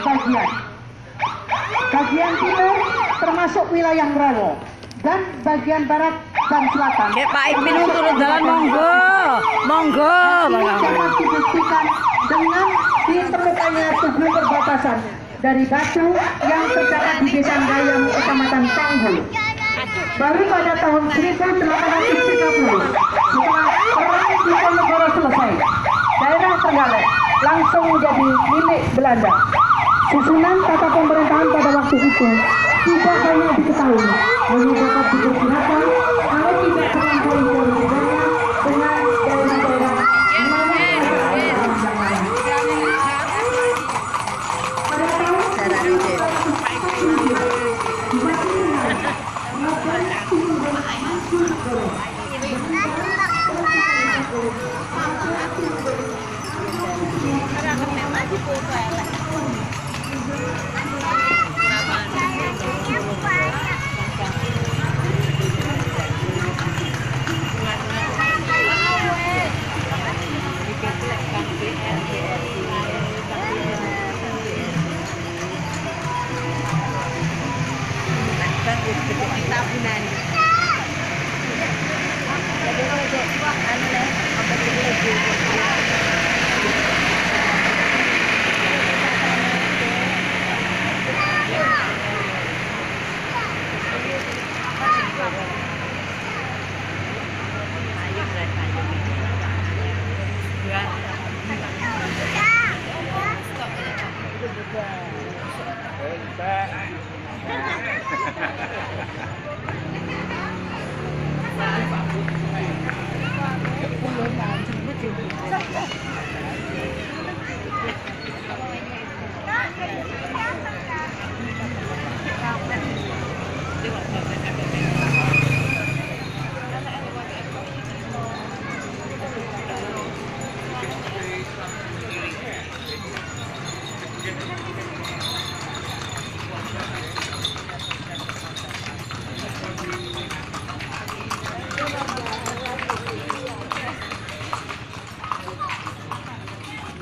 bagian. Bagian timur termasuk wilayah Merawo dan bagian barat dan selatan. Pak Ipin turun jalan monggo, monggo. Ini dapat dibuktikan dengan ditemukannya 7 perbatasan dari batu yang terdapat di Desa Gayam, Kecamatan Panggul. Baru pada tahun 1830, setelah Perang Diponegoro selesai, daerah Trenggalek langsung menjadi milik Belanda. Susunan tata pemerintahan pada waktu itu tidak banyak diketahui, hanya dapat diperkirakan kalau tidak terlampau berbedanya dengan daerah-daerah di mana pada tahun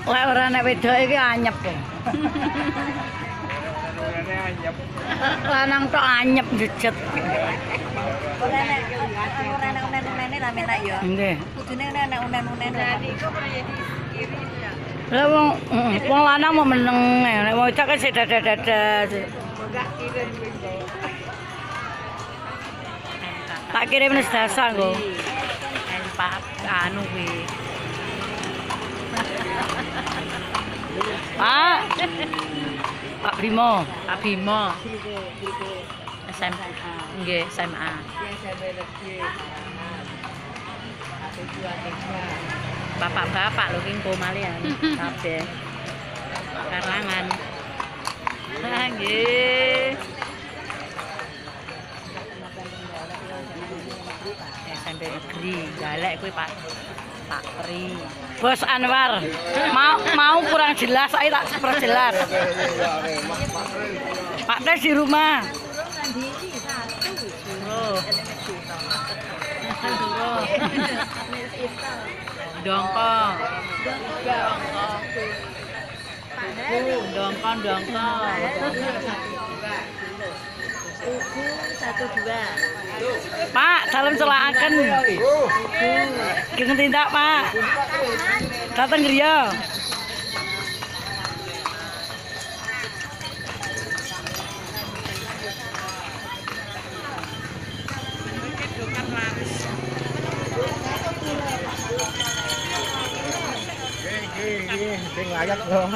'Lek ora nek wedok iki anyep kok. Lanang tok anyep jejet. Ora nek unen-unene lah menak ya. Nggih. Kudune nek unen-unen. Jadi kok kaya dikiri ya. Lah wong lanang mau meneng, nek wedok kan sik dada-dada. Enggak kirim wingi. Tak kirim wis dasar kok. Pak anu kuwi. Pak. Pak Bimo. Pak Bimo. SMA. Nggih, SMA. Bapak-bapak lho ki malian kabeh. Karangan. Ha nggih. SMP negeri, galek kuwi Pak Pri. Bos Anwar. Mau kurang jelas, saya tak perjelas. Pak Tes di rumah. Dongkong. Dongkong. Ugu 12. Pak, dalam celakan. Geng tindak, Pak. Datang griya. sing layak dong.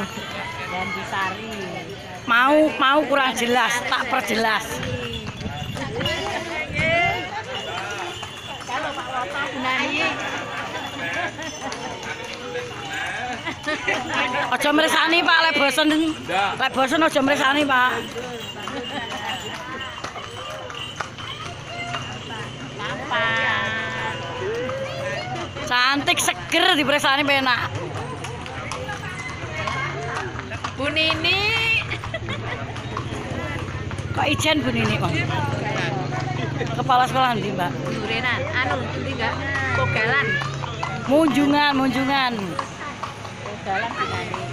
Ganti sari. Mau kurang jelas, tak perjelas. Kalau Pak Lota gunani. Aja mresani Pak, lek bosen aja mresani Pak. Cantik seger dipresani penak. Bu Nini. Kok ijen Bu Nini kok? Kepala sekolah ndi, Mbak? Durenan, anu ndi enggak? Kogalan. Munjungan. Kogalan gunani.